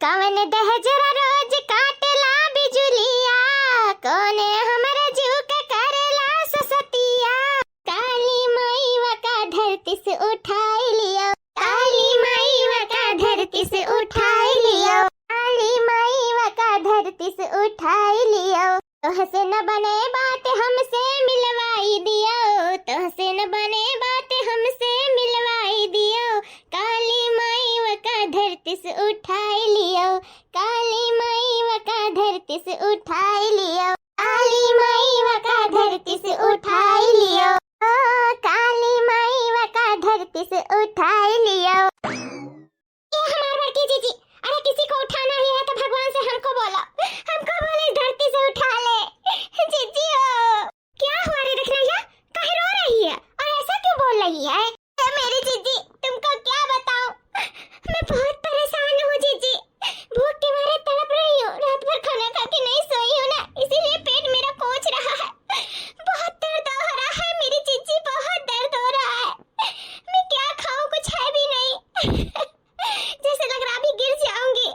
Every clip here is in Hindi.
कवन दहजरा रोज काटला बिजुलिया, कोने हमरा जीव के करेला ससतिया। काली माईवा का धरती से उठाई लियो, काली माईवा का धरती से उठाई लियो, काली माईवा का धरती से उठाई लियो। तोहसे न बने बात हमसे मिलवाई दियो, तोहसे न बने बात हमसे मिलवाई दियो। काली माईवा का धरती से उठाई लियो, काली माईवा का धरती से उठाई लियो, काली माईवा का धरती से उठाई लियो, काली माईवा का धरती से उठाई लियो। ये हमार बड़की जीजी, अरे किसी को उठाना ही है तो भगवान से हमको बोलो, हमको बोले धरती से उठा ले। जीजी क्या हुआ रे रखनैया, काहे रो रही है और ऐसा क्यों बोल रही है? मेरी जीजी तुमको क्या बताऊं, मैं बहुत परेशान हूँ जीजी, भूख के मारे तड़प रही हूँ, रात भर खाना खा के नहीं सोई हूँ ना, इसीलिए पेट मेरा कोच रहा है, बहुत दर्द हो रहा है मेरी जीजी, बहुत दर्द हो रहा है। मैं क्या खाऊं, कुछ है भी नहीं जैसे लग रहा अभी गिर जाऊंगी,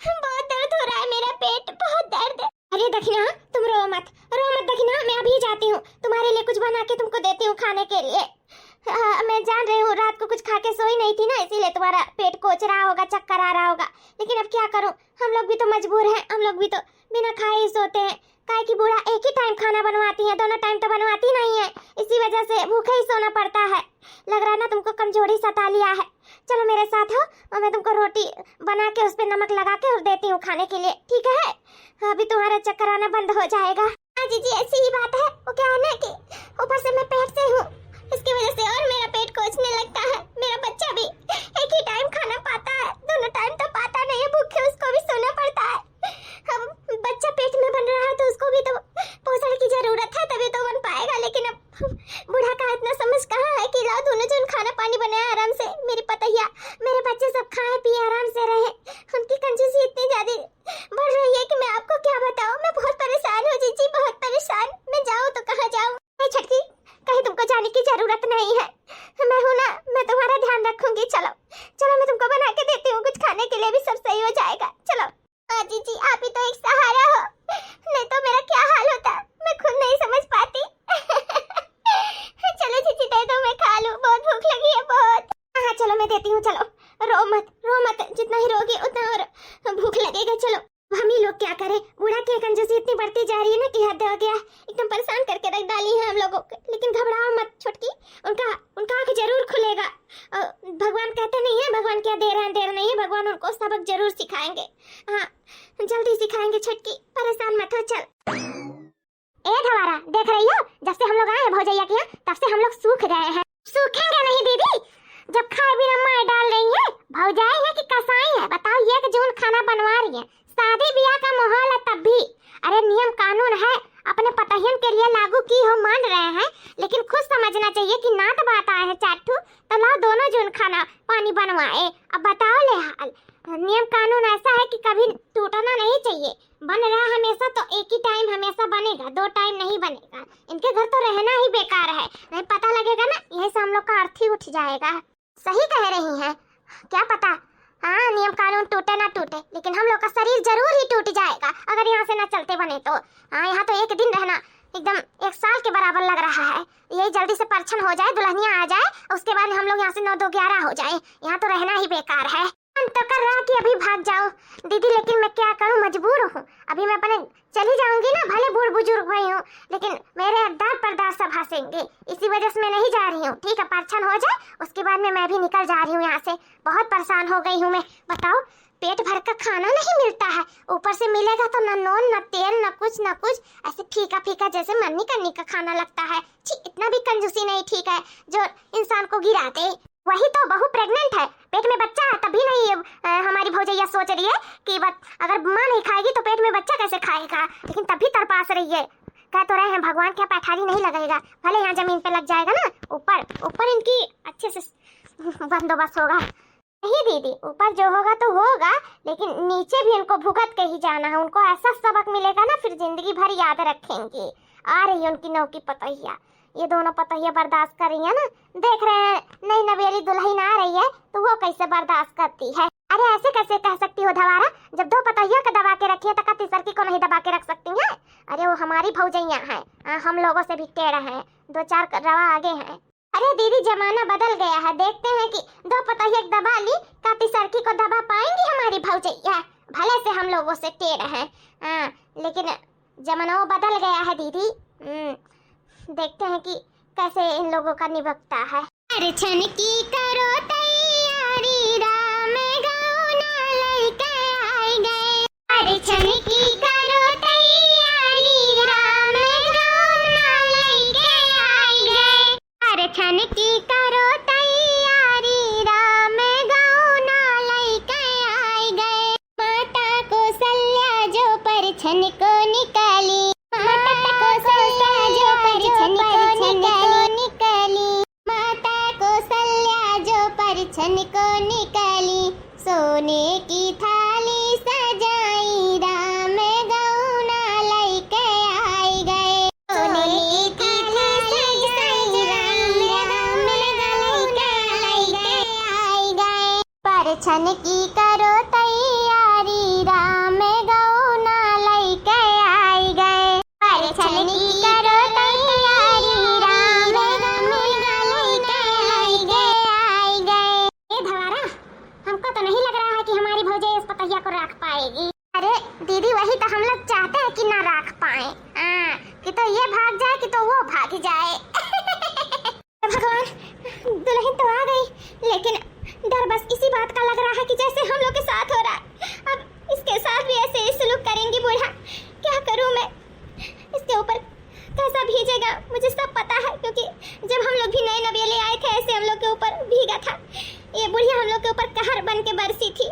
बहुत दर्द हो रहा है मेरा पेट, बहुत दर्द। अरे दखिना तुम रो मत दखिना, मैं अभी जाती हूँ, तुम्हारे लिए कुछ बना के तुमको देती हूँ खाने के लिए। मैं जान रही हूँ रात को कुछ खा के सोई नहीं थी ना, इसीलिए तुम्हारा पेट कोच रहा होगा, चक्कर आ रहा होगा, लेकिन अब क्या करूँ, हम लोग भी तो मजबूर हैं, हम लोग भी तो बिना खाए ही सोते हैं। काहे की बूढ़ा एक ही टाइम खाना बनवाती है, दोनों टाइम तो बनवाती नहीं है, इसी वजह से भूखे ही सोना पड़ता है। लग रहा है ना तुमको कमजोरी सता लिया है। चलो मेरे साथ हो और मैं तुमको रोटी बना के उस पर नमक लगा के और देती हूँ खाने के लिए, ठीक है? अभी तुम्हारा चक्कर आना बंद हो जाएगा। हाँ जीजी ऐसी ही बात है, वो क्या है ना कि ऊपर से मैं पेट से हूँ, इसकी वजह से और मेरा पेट कोचने लगता है। मेरा बच्चा भी एक ही टाइम खाना पाता है, दोनों टाइम तो पाता नहीं है, भूखे उसको भी सोना पड़ता है। अब बच्चा पेट में बन रहा है तो उसको भी तो पोषण की जरूरत है, तभी तो बन पाएगा, लेकिन अब बूढ़ा का इतना समझ कहाँ है कि लाओ दोनों जन खाना पानी बनाए आराम से, मेरी पतैया मेरे बच्चे सब खाए पिए आराम से रहे। उनकी कंजूसी इतनी ज्यादा बढ़ रही है कि मैं आपको क्या बताऊं, मैं बहुत परेशान हूँ जीजी, बहुत परेशान। मैं जाऊँ तो कहाँ जाऊँ? छटकी कहीं तुमको जाने की जरूरत नहीं है, मैं हूँ ना, मैं तुम्हारा ध्यान रखूंगी। चलो चलो मैं तुमको बना के देती हूँ कुछ खाने के लिए, भी सब सही हो जाएगा। चलो हाँ जीजी आप ही तो एक सहारा हो, नहीं तो मेरा क्या हाल होता, मैं खुद नहीं समझ पाती चलो जीजी दे दो, मैं खा लूँ, बहुत भूख लगी है बहुत। हाँ चलो मैं देती हूँ, चलो रो मत, जितना ही रोगी उतना और भूख लगेगा। चलो हम ही लोग क्या करें, बूढ़ा की कंजूसी इतनी बढ़ती जा रही है ना कि हद हो गया, एकदम परेशान करके रख डाली है हम लोगों को। लेकिन घबराओ मत छोटकी, उनका आँख जरूर खुलेगा। भगवान कहते नहीं है, भगवान क्या देर है देर नहीं है, भगवान उनको सबक जरूर सिखाएंगे, हाँ जल्दी सिखाएंगे। छोटकी परेशान मत हो। चल ए धवारा देख रही हो, जब से हम लोग आए हैं भौजैया के यहाँ तब से हम लोग सूख गए हैं। सूखेंगे नहीं दीदी, जब खाए बिना मार डाल रही है, भौजाई है कि कसाई है? बताओ, ये जून खाना बनवा रही है, शादी ब्याह का माहौल है तब भी। अरे नियम कानून है, अपने पतहियन के लिए लागू की हो मान रहे हैं, लेकिन खुद समझना चाहिए कि ना तो बात आए है चाटू, तो लाओ दोनों जून खाना पानी बनवाए। अब बताओ ले हाल, नियम कानून ऐसा है कि कभी टूटना नहीं चाहिए, बन रहा हमेशा तो एक ही टाइम हमेशा बनेगा, दो टाइम नहीं बनेगा। इनके घर तो रहना ही बेकार है, नहीं पता लगेगा ना, यही से हम लोग का अर्थ ही उठ जाएगा। सही कह रही हैं, क्या पता हाँ नियम कानून टूटे ना टूटे, लेकिन हम लोग का शरीर जरूर ही टूट जाएगा अगर यहाँ से ना चलते बने तो। हाँ यहाँ तो एक दिन रहना एकदम 1 साल के बराबर लग रहा है। यही जल्दी से परछन हो जाए, दुल्हनिया आ जाए, उसके बाद हम लोग यहाँ से 9 2 11 हो जाए, यहाँ तो रहना ही बेकार है। तो कर रहा कि अभी भाग जाऊं दीदी, लेकिन मैं क्या करूं, मजबूर हूं। अभी मैं अपने चली जाऊंगी ना, भले बूढ़ बुजुर्ग हुई हूं, लेकिन मेरे दार पर दार सब हंसेंगे, इसी वजह से मैं नहीं जा रही हूं। ठीक है परछन हो जाए उसके बाद में मैं भी निकल जा रही हूं यहाँ से, बहुत परेशान हो गई हूँ मैं। बताओ पेट भर का खाना नहीं मिलता है, ऊपर से मिलेगा तो न नून न तेल न कुछ, ऐसे फीका फीका जैसे मन्नी कन्नी का खाना लगता है। इतना भी कंजूसी नहीं ठीक है जो इंसान को गिरा दे। वही तो बहू प्रेग्नेंट है, पेट में बच्चा है, तभी नहीं हमारी भौजैया सोच रही है कि अगर माँ नहीं खाएगी तो पेट में बच्चा कैसे खाएगा, लेकिन तभी तरपास रही है। कह तो रहे हैं भगवान क्या पैठारी नहीं लगेगा, भले यहाँ जमीन पे लग जाएगा ना, ऊपर इनकी अच्छे से बंदोबस्त होगा। नहीं दीदी ऊपर जो होगा तो होगा, लेकिन नीचे भी इनको भुगत के ही जाना है, उनको ऐसा सबक मिलेगा ना फिर जिंदगी भर याद रखेंगे। आ रही है उनकी नौकी पतैया, ये दोनों पतैया बर्दाश्त कर रही है ना, देख रहे हैं नई नवेली दुल्हन आ रही है तो वो कैसे बर्दाश्त करती है। अरे ऐसे कैसे कह सकती हो धवारा, जब दो पतोहियों को दबा के रखी है तो का तीसरी को नहीं दबा के रख सकती है? अरे वो हमारी भौजैया हैं, हम लोगों से भी टेढ़ा हैं, दो चार रवा आगे हैं। अरे दीदी जमाना बदल गया है, देखते हैं कि दो पतोहिया दबा ली का तीसरी को दबा पाएंगी हमारी भौजैया? भले से हम लोगों से टेढ़ा हैं, लेकिन जमाना बदल गया है दीदी। देखते हैं कि कैसे इन लोगों का निभता है। अरे छन की करो तैयारी, राम गाँव ना लइके आए गए। अरे छन की करो तैयारी, राम गाँव ना लइके आए गए। अरे छन की करो तैयारी, राम गाँव ना लइके आए गए। माता कौशल्या जो पर छन को निकाली, माता कौशल्या जो पर छन को निकाली, माता कौशल्या जो पर छन को निकाली, सोने की थाली सजाई, राम गाँव ना लइके आए गए। सोने की थाली सजाई, राम गाँव ना लइके आए गए। पर छन की करो तैयारी, राम गाँव ना लइके आए गए। पर छन की करो तैयारी, राम गाँव ना लइके आए गए। ए धवारा, हमको तो नहीं लग रहा है कि हमारी भौजाई इस पतैया को रख पाएगी। अरे दीदी वही तो हम लोग चाहते हैं कि ना रख पाए, कि तो ये भाग जाए कि तो वो भाग जाए। भगवान, दुल्हन तो आ गई, लेकिन डर बस इसी बात का लग रहा है कि जैसे हम लोग के साथ हो रहा है, अब इसके साथ भी ऐसे ही सलूक करेंगी बूढ़ा। क्या करूं मैं? इसके ऊपर कैसा भीजेगा मुझे सब पता है, क्योंकि जब हम लोग भी नए नवेले आए थे ऐसे हम लोग के ऊपर भीगा था। ये बुढ़िया हम लोग के ऊपर कहर बन के बरसी थी।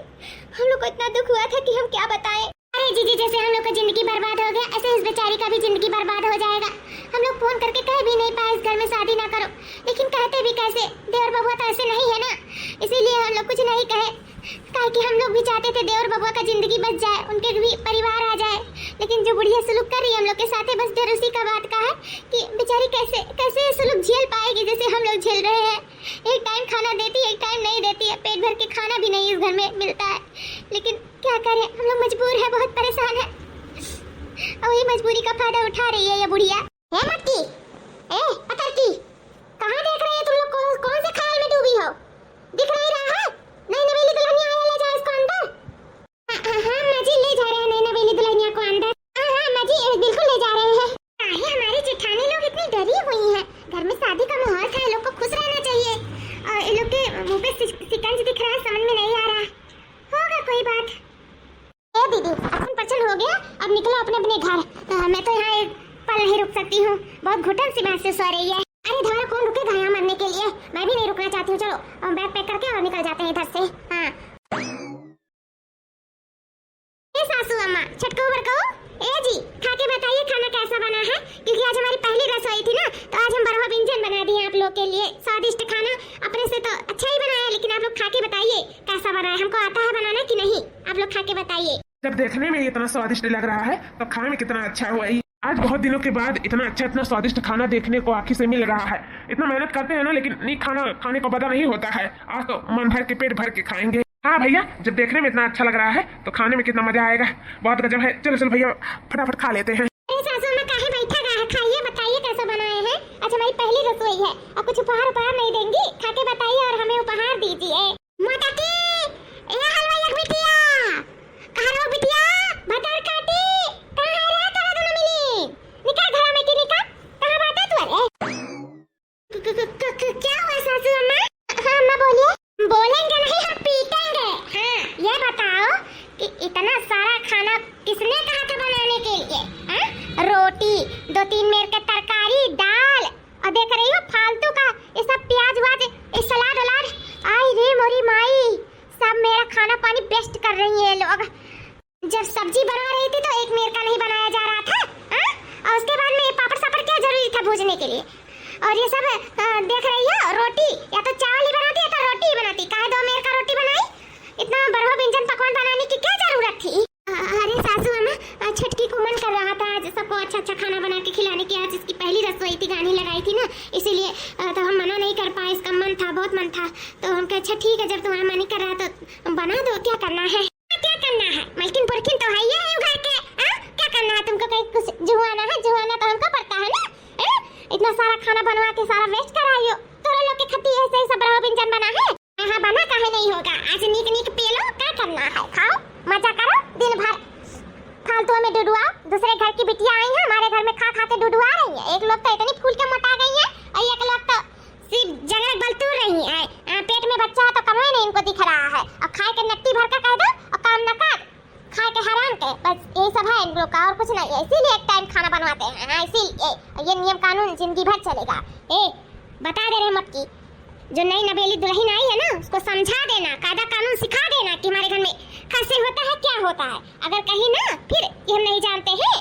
हम लोग को इतना दुख हुआ था कि हम क्या बताएं। अरे जीजी, जैसे हम लोग का जिंदगी बर्बाद हो गया, ऐसे इस बेचारी का भी जिंदगी बर्बाद हो जाएगा। हम लोग फोन करके कह भी नहीं पाए इस घर में शादी ना करो, लेकिन कहते भी कैसे? देवर बबुआ तो ऐसे नहीं है ना, इसीलिए हम लोग कुछ नहीं कहे। काहे कि हम लोग भी चाहते थे देवर बबुआ का जिंदगी बच जाए, उनके भी परिवार आ जाए, लेकिन जो बुढ़िया सलूक कर रही है हम लोग के साथ, बस डर उसी का बात का है कि बेचारी कैसे कैसे सलूक झेल पाएगी जैसे हम लोग झेल रहे हैं। एक टाइम खाना देती है, एक टाइम नहीं देती है, पेट भर के खाना भी नहीं इस घर में मिलता है। लेकिन क्या करें, हम लोग मजबूर है, बहुत परेशान है, और वही मजबूरी का फायदा उठा रही है ये बुढ़िया। हे मटकी, ए पतरकी, कहाँ देख रही है तुम लोग? कौन से ख्याल में डूबी हो? दिख नहीं रहा है? नई नवेली दुल्हनिया आया, ले जाओ इसको अंदर। हाँ माजी, ले जा रहे हैं नई नवेली दुल्हनिया को अंदर। हाँ माजी, बिल्कुल ले जा रहे हैं। काहे हमारी जेठानी लोग इतनी डरी हुई हैं? घर में शादी का माहौल था, लोग को खुश रहना चाहिए, और इन लोग के मुंह पे शिकंज दिख रहा है, समझ में नहीं आ रहा। होगा कोई बात। ए दीदी, अपन पचन हो गया, अब निकलो अपने अपने घर। मैं तो यहाँ एक पल नहीं रुक सकती हूँ, बहुत घुटन सी महसूस हो रही है। अरे धवारा, कौन रुकेगा यहाँ मरने के लिए? मैं भी नहीं रुकना चाहती हूँ। चलो बैग पैक करके और निकल जाते हैं इधर से। हाँ सासू अम्मा, छटको बरको, ए जी, खा के बताइए खाना कैसा बना है, क्योंकि आज हमारी पहली रसोई थी ना, तो आज हम बरवा व्यंजन बना दिए आप लोग के लिए। स्वादिष्ट खाना, अपने से तो अच्छा ही बनाया है, लेकिन आप लोग खा के बताइए कैसा बना है। हमको आता है बनाना कि नहीं? आप लोग खा के बताइए। जब देखने में इतना स्वादिष्ट लग रहा है तो खाने में कितना अच्छा हुआ। आज बहुत दिनों के बाद इतना अच्छा, इतना स्वादिष्ट खाना देखने को आंखों से मिल रहा है। इतना मेहनत करते हैं ना, लेकिन नहीं खाना खाने को बदा नहीं होता है। आज तो मन भर के पेट भर के खाएंगे। हाँ भैया, जब देखने में इतना अच्छा लग रहा है तो खाने में कितना मजा आएगा, बहुत गजब है। चलो चलो भैया, फटाफट खा लेते हैं। सासू माँ काहे बैठा है? खाइए, बताइए कैसा बनाए हैं। आज हमारी पहली रसोई है, और कुछ उपहार नहीं देंगी, खा के बताइए और हमें उपहार दीजिए। माता की, ए हलवाई बिटिया, कहाँ रहो बिटिया? भतर काटी, कहाँ है रे? तोरा दोनों मिली, निकल घर में की निकल। कहाँ बात है तू? अरे क्या हुआ सासू अम्मा? हाँ अम्मा बोलिए। बोलेंगे नहीं, हम पीटेंगे। हाँ ये बताओ कि इतना सारा खाना किसने कहा था बनाने के लिए? रोटी, 2-3 मेर के तरकारी, दाल, और देख रही हो फालतू का ये सब प्याज वाज, ये सलाद वलाद। आई रे मोरी माई, सब मेरा खाना पानी वेस्ट कर रही है लोग। जब सब्जी बना रही थी तो 1 मेर का नहीं बनाया जा रहा था, और उसके बाद में पापड़ सापड़ क्या जरूरी था भूजने के लिए? और ये सब देख रही हो, रोटी या तो चावल ही बनाती या तो रोटी ही बनाती। काहे 2 मेर का रोटी बनाई? इतना बड़ा व्यंजन पकवान बनाने की क्या जरूरत थी? अरे सासू अम्मा, छटकी को मन कर रहा था आज सबको अच्छा खाना बना के खिलाने की। आज इसकी पहली रसोई थी, गानी लगाई थी ना, इसीलिए तो हम मना नहीं कर पाए। इसका मन था, बहुत मन था, तो हम कहे अच्छा ठीक है, जब तुम्हारा मन ही कर रहा है तो बना दो, क्या है, खाओ मजा करो दिन भर, फालतू में डुडुआ। दूसरे घर की बिटिया आई हैं हमारे घर में खा खा के डुडुआ रही हैं। एक लोग तो इतनी फूल के मोटा गई हैं और एक लोग तो सिर्फ जगह बलतू रही हैं। पेट में बच्चा है तो कमाई नहीं इनको दिख रहा है, और खाए के नट्टी भर का कह दो और काम न कर, खाए के हराम के, बस यही सब है इन लोग का और कुछ नहीं है। इसीलिए एक टाइम खाना बनवाते हैं। हाँ इसीलिए ये नियम कानून जिंदगी भर चलेगा। बता दे रहे मटकी, जो नई नवेली दुल्हन आई है ना उसको समझा देना, कायदा कानून सिखा देना कि हमारे घर में कैसे होता है, क्या होता है। अगर कहीं ना फिर ये हम नहीं जानते हैं,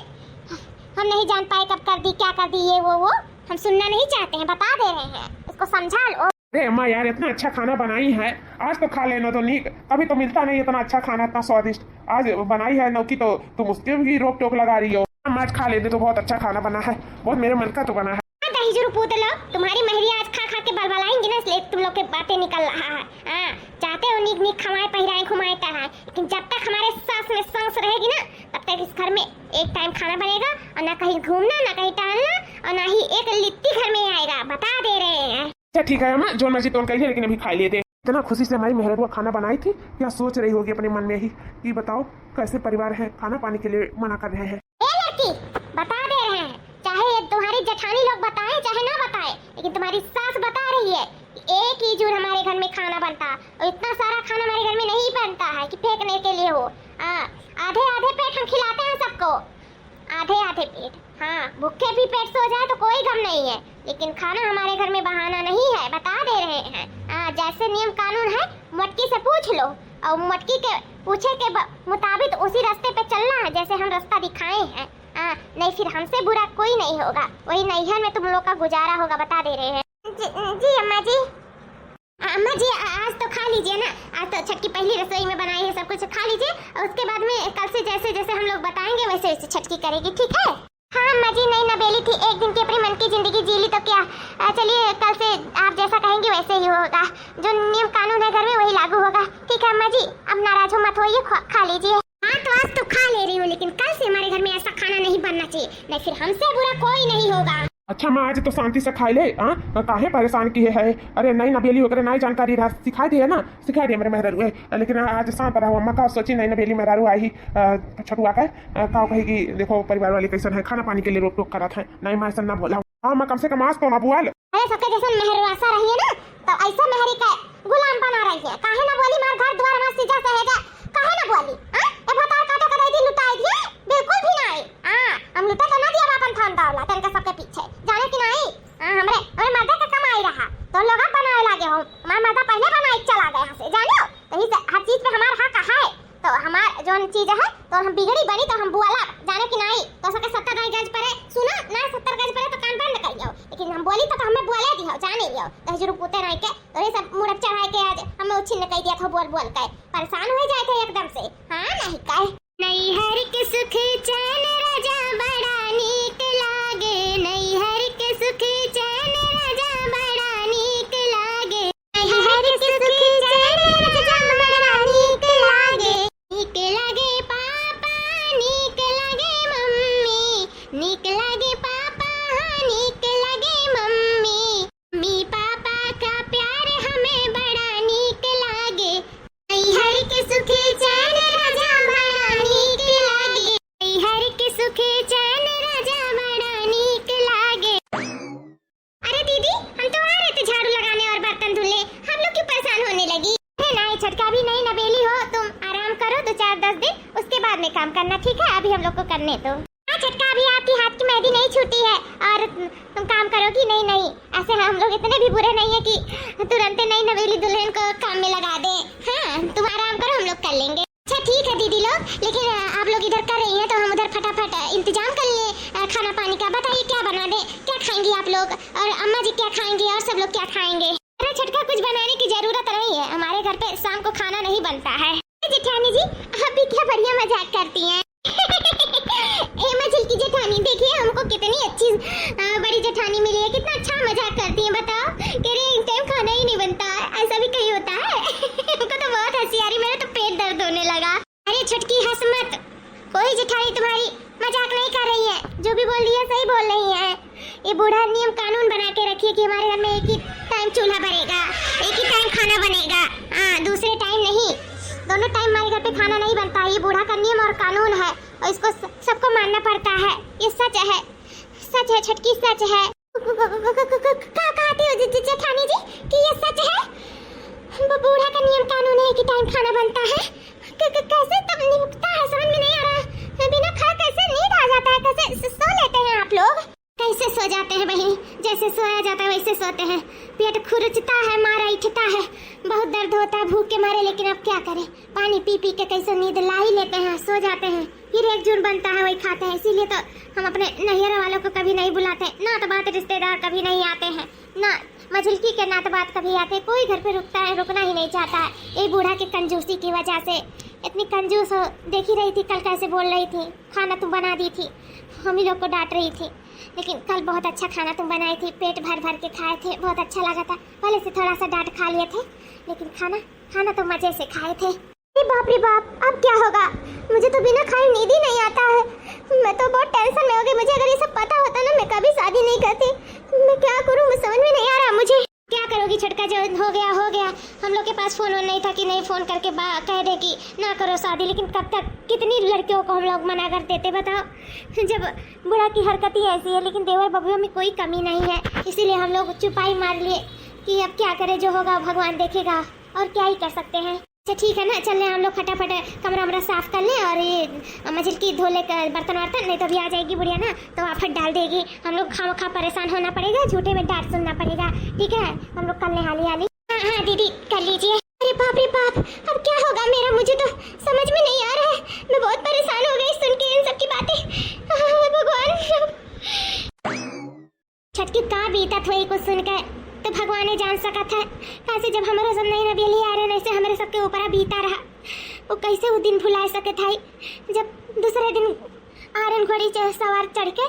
हम नहीं जान पाए कब कर दी क्या कर दी ये वो हम सुनना नहीं चाहते हैं, बता दे रहे हैं, इसको समझा लो। अरे अम्मा यार इतना अच्छा खाना बनाई है, आज तो खा लेना तो नहीं, कभी तो मिलता नहीं इतना अच्छा खाना, इतना स्वादिष्ट आज बनाई है नौकी, तो तुम उसके भी रोक टोक लगा रही हो। हम आज खा लेते तो बहुत अच्छा खाना बना है, बहुत मेरे मन का तो बना है। दही जरूर पूत लो, तुम्हारी महरी आज खा खा के बलबलाएंगी ना, इसलिए तुम लोग के बातें निकल रहा है। हाँ चाहते हो नीक नीक खवाए पहिराए घुमाए टहाए, लेकिन जब तक हमारे सांस में सांस रहेगी ना तब तक इस घर में एक टाइम खाना बनेगा, और ना कहीं घूमना ना कहीं टहलना, और ना ही एक लिट्टी घर में आएगा, बता दे रहे हैं। अच्छा ठीक है अम्मा, जो मर्जी तो कहिए, लेकिन अभी खा लेते। इतना खुशी से हमारी मेहरुआ खाना बनाई थी, क्या सोच रही होगी अपने मन में ही कि बताओ कैसे परिवार है, खाना पानी के लिए मना कर रहे हैं। लड़की बता दे रहे हैं, चाहे तुम्हारी जेठानी लोग बताएं चाहे ना बताएं, लेकिन तुम्हारी सास बता रही है कि एक ही जूर हमारे घर में खाना बनता, और इतना सारा खाना हमारे घर में नहीं बनता है कि फेंकने के लिए हो। आधे आधे पेट हम खिलाते हैं सबको, आधे आधे पेट। हाँ भूखे भी पेट सो जाए तो कोई गम नहीं है, लेकिन खाना हमारे घर में बहाना नहीं है, बता दे रहे हैं। जैसे नियम कानून है मटकी से पूछ लो, और मटकी के पूछे के मुताबिक उसी रास्ते पे चलना है जैसे हम रास्ता दिखाए हैं। नहीं फिर हमसे बुरा कोई नहीं होगा, वही नैहर में तुम लोग का गुजारा होगा, बता दे रहे हैं। जी अम्मा जी, अम्मा जी आज तो खा लीजिए ना, आज तो छठ की पहली रसोई में बनाई है, सब कुछ खा लीजिए, और उसके बाद में कल से जैसे जैसे हम लोग बताएंगे वैसे वैसे छठ की करेगी, ठीक है। हाँ अम्मा जी नई नवेली थी, एक दिन की अपनी मन की जिंदगी जी ली तो क्या, चलिए कल से आप जैसा कहेंगे वैसे ही होगा, जो नियम कानून है घर में वही लागू होगा, ठीक है अम्मा जी। अब नाराज हो मत होइए, खा लीजिए। हाँ तो आज तो खा ले रही हूँ, लेकिन कल से हमारे घर में ऐसा खाना नहीं बनना चाहिए, नहीं फिर हमसे बुरा कोई नहीं होगा। अच्छा माँ आज तो शांति से खाई ले, काहे परेशान किए है। अरे नई नवेली होकर नई जानकारी रहा सिखाई दिए ना, सिखा दिए मेरे मेहरारू है, लेकिन आज शांत रहो। अम्मा का सोची नई नवेली मेहरारू आई ही छठुआ का का कही कि देखो परिवार वाले कैसन है, खाना पानी के लिए रोक टोक करा था, नहीं मैं ऐसा ना बोला। हाँ मैं कम से कम आज तो ना बुआ। अरे सबके जैसे मेहर ऐसा रही है ना, तो ऐसा मेहरी का गुलाम बना रही है, काहे ना बोली मार घर द्वार में सीधा सहेगा, काहे ना बोली। ए भतार काटे का दी लुटाई दिए, बिल्कुल भी नहीं। हम लुटा तो ना दिया अपन थान दावला तन का सबके पीछे, जाने कि नहीं। हमरे मर्दा का कमाई रहा तो लोग बनाए लागे हो, हमार मर्दा पहले बनाई चला गए यहाँ से, जानो तो इस हर चीज पे हमारा हक है, तो हमार जो चीज है तो हम बिगड़ी बनी तो हम बुआला, जाने कि नहीं। तो सबके 70 गज पर सुना ना, 70 गज पर तो कान बंद करियो, लेकिन हम बोली तो हमें बोले दियो, जाने लियो तो जरूर पुते रह के तो ये सब मुड़क चढ़ा के आज हमें उछिन कह दिया था, बोल बोल के परेशान हो जाए थे एकदम से। हाँ नहीं कहे नहीं हर के सुख चैन राजा बड़ा नीक लागे, नहीं हर के सुख चैन राजा बड़ा नीक लागे, नहीं हर के सुख चैन राजा बड़ा नीक लागे, नीक लागे पापा नीक लागे मम्मी, नीक लागे पापा नीक लागे मम्मी, मम्मी पापा का प्यार हमें बड़ा नीक लागे, नहीं हर के सुख चैन राजा बड़ा नीक लागे, नहीं हर के सुख चैन राजा बड़ा नीक लागे। अरे दीदी हम तो आ रहे थे झाड़ू लगाने और बर्तन धुलने, हम लोग क्यों परेशान होने लगी। नहीं छटका भी नहीं नवेली हो, तुम आराम करो 2-4-10 दिन, उसके बाद में काम करना, ठीक है। अभी हम लोग को करने दो। छटका अभी आपकी हाथ की मेहंदी नहीं छूटी है और तुम काम करोगी। नहीं नहीं ऐसे हम लोग इतने भी बुरे नहीं है कि तुरंत नई नवेली दुल्हन को काम में लगा दे। हाँ तुम आराम करो, हम लोग कर लेंगे। अच्छा ठीक है दीदी लोग, लेकिन आप लोग इधर कर रही हैं तो हम उधर फटाफट इंतजाम कर ले खाना पानी का। बताइए क्या बना दे, क्या खाएंगी आप लोग, और अम्मा जी क्या खाएंगे और सब लोग क्या खाएंगे। अरे छटका कुछ बनाने की जरूरत नहीं है, हमारे घर पे शाम को खाना नहीं बनता है। जेठानी जी आप भी क्या बढ़िया मजाक करती हैं। जेठानी देखिए हमको कितनी अच्छी बड़ी जेठानी मिली है, कितना अच्छा मजाक करती हैं। बताओ कह रही एक टाइम खाना ही नहीं बनता है, ऐसा भी कहीं होता है। हमको तो बहुत हंसी आ रही, मेरा तो पेट दर्द होने लगा। अरे छुटकी हंस मत, कोई जेठानी तुम्हारी मजाक नहीं कर रही है, जो भी बोल रही है सही बोल रही है। ये बूढ़ा नियम कानून बना के रखिए कि हमारे घर में एक ही टाइम चूल्हा बनेगा, एक ही टाइम खाना बनेगा, दूसरे टाइम नहीं। दोनों टाइम हमारे घर पे खाना ये बूढ़ा का नियम और कानून है और इसको सबको मानना पड़ता है। ये सच है छटकी, सच है। क्या कहते हो जेठानी जी कि ये सच है? बूढ़ा का नियम कानून है कि टाइम खाना बनता है। कैसे तब निपटता है, समझ में नहीं आ रहा। बिना खाए कैसे नींद आ जाता है? कैसे सो लेते हैं आप लोग? कैसे सो जाते हैं बहनी? जैसे सोया जाता है वैसे सोते हैं। पेट खुरचता है, मारा उठता है, बहुत दर्द होता है भूख के मारे, लेकिन अब क्या करें, पानी पी पी के कैसे नींद ला ही लेते हैं, सो जाते हैं। फिर एक जून बनता है वही खाते हैं। इसीलिए तो हम अपने नैहरा वालों को कभी नहीं बुलाते, नात बात रिश्तेदार कभी नहीं आते हैं, ना मझिलकी के नात बात कभी आते। कोई घर पे रुकना ही नहीं चाहता है। ये बूढ़ा की कंजूसी की वजह से। इतनी कंजूस हो, देख ही रही थी कल कैसे बोल रही थी। खाना तुम बना दी थी, हम ही लोग को डांट रही थी, लेकिन कल बहुत अच्छा खाना तुम बनाई थी, पेट भर भर के खाए थे, बहुत अच्छा लगा था। पहले से थोड़ा सा डांट खा लिए थे, लेकिन खाना तो मजे से खाए थे। बाप रे बाप, अब क्या होगा? मुझे तो बिना खाए नींद ही नहीं आता है। मैं तो बहुत टेंशन में हो गई। मुझे अगर ये सब पता होता ना, मैं कभी शादी नहीं करती। मैं क्या करूं, मैं समझ में नहीं आ रहा। मुझे क्या करोगी छटका? जो हो गया। हम लोग के पास फोन नहीं था कि नहीं फोन करके कह दे कि ना करो शादी, लेकिन कब तक कितनी लड़कियों को हम लोग मना कर देते बताओ। जब बूढ़ा की हरकत ही ऐसी है, लेकिन देवर बबुओं में कोई कमी नहीं है, इसीलिए हम लोग चुपाई मार लिए कि अब क्या करें, जो होगा भगवान देखेगा, और क्या ही कर सकते हैं। अच्छा ठीक है ना, चल रहे हम लोग फटाफट कमरा साफ कर लें और ये मझिलकी धो ले बर्तन वर्तन, नहीं तो भी आ जाएगी बुढ़िया ना तो आफत डाल देगी। हम लोग खामखा परेशान होना पड़ेगा, झूठे में डांट सुनना पड़ेगा। ठीक है, हम लोग कर ले हाली। हाँ दीदी कर लीजिए। अरे बाप रे बाप, अब क्या होगा मेरा? मुझे तो समझ में नहीं आ रहा है। मैं बहुत परेशान हो गई सुन के इन सब की बातें। भगवान, छटकी का बीता थोड़ी कुछ सुनकर तो भगवान ने जान सका था। कैसे जब हमारा सब नहीं नबी आ रहे वैसे हमारे सबके ऊपर बीता रहा। वो कैसे वो दिन भुला सके था जब दूसरे दिन आरन घोड़ी सवार चढ़ के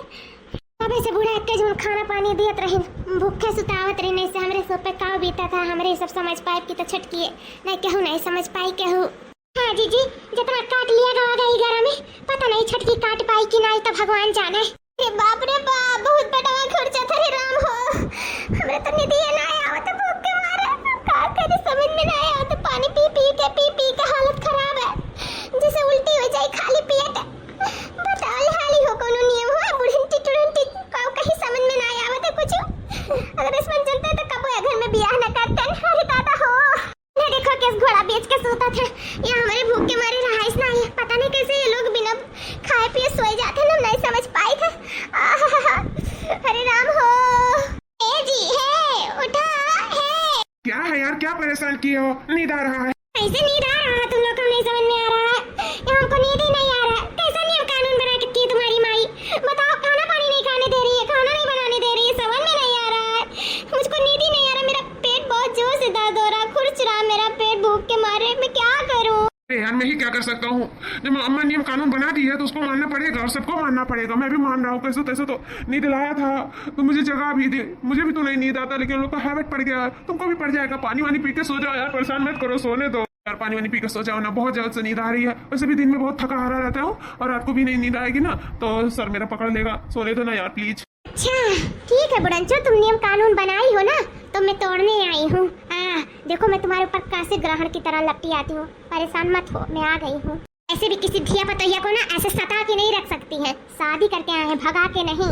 अब ऐसे बूढ़ा के जो खाना पानी दियत रही, भूखे सुतावत रही, नहीं से हमारे सब पे का बीता था। हमारे सब समझ पाए कि तो छटकी है नहीं, कहूँ नहीं समझ पाई कहूँ। हाँ जी जितना काट लिया गवा घर में, पता नहीं छटकी काट पाई कि नहीं तो भगवान जाने। अरे बाप रे बाप, बहुत बड़ा खर्चा था रे राम हो। हमरे तो निधि ना आया तो भूख के मारे का करे समझ में नहीं आया। तो पानी पी के हालत खराब है, जैसे उल्टी हो जाए खाली पेट। बताओ हाली हो कोनो नियम हो बुढ़ंटी टुरंटी का कहीं समझ में नहीं आया तो कुछ। अगर इस मन जनता तो कब घर में बियाह न करते। अरे दादा हो ने देखो किस घोड़ा बेच के सोता था। ये हमारे भूख के मारे रहाइश ना है, पता नहीं कैसे ये लोग बिना खाए पिए सोए जाते ना, नहीं समझ पाई था। अरे राम हो। ए जी है, उठा है। क्या है यार, क्या परेशान किए हो? नींद आ रहा है। कैसे नींद आ रहा है? तुम लोग को नहीं समझ में आ रहा है? हमको नींद ही नहीं आ रहा। कैसा नियम कानून बना के की तुम्हारी माई? बताओ, खाना पानी नहीं खाने दे रही है, खाना नहीं बनाने दे रही है, समझ में नहीं आ रहा है। मुझको नींद ही नहीं आ रहा। मेरा पेट बहुत जोर से दर्द हो रहा, खुरच रहा मेरा पेट भूख के मारे। मैं क्या करूं? यार मैं ही क्या कर सकता हूँ? जब अम्मा नियम कानून बना दी है तो उसको मानना पड़ेगा और सबको मानना पड़ेगा। मैं भी मान रहा हूँ। कैसे तैसे तो नींद लाया था तो मुझे जगह भी दी। मुझे भी तो नहीं नींद आता, लेकिन लोग का हैबिट पड़ गया। तुमको भी पड़ जाएगा। पानी वानी पी के सो जाओ यार, परेशान मत करो, सोने दो यार। पानी वानी पी के सो जाओ ना, बहुत ज्यादा से नींद आ रही है। वैसे भी दिन में बहुत थका हारा रहता हूँ और रात को भी नहीं नींद आएगी ना तो सर मेरा पकड़ लेगा। सोने दो ना यार प्लीज। अच्छा ठीक है बुढ़ंचो, तुम नियम कानून बनाई हो ना तो मैं तोड़ने आई हूँ। देखो मैं तुम्हारे ऊपर कैसे ग्रहण की तरह लपटी आती हूँ। परेशान मत हो, मैं आ गई हूँ। ऐसे भी किसी धिया पतैया को ना ऐसे सता के नहीं रख सकती है। शादी करके आए हैं, भगा के नहीं।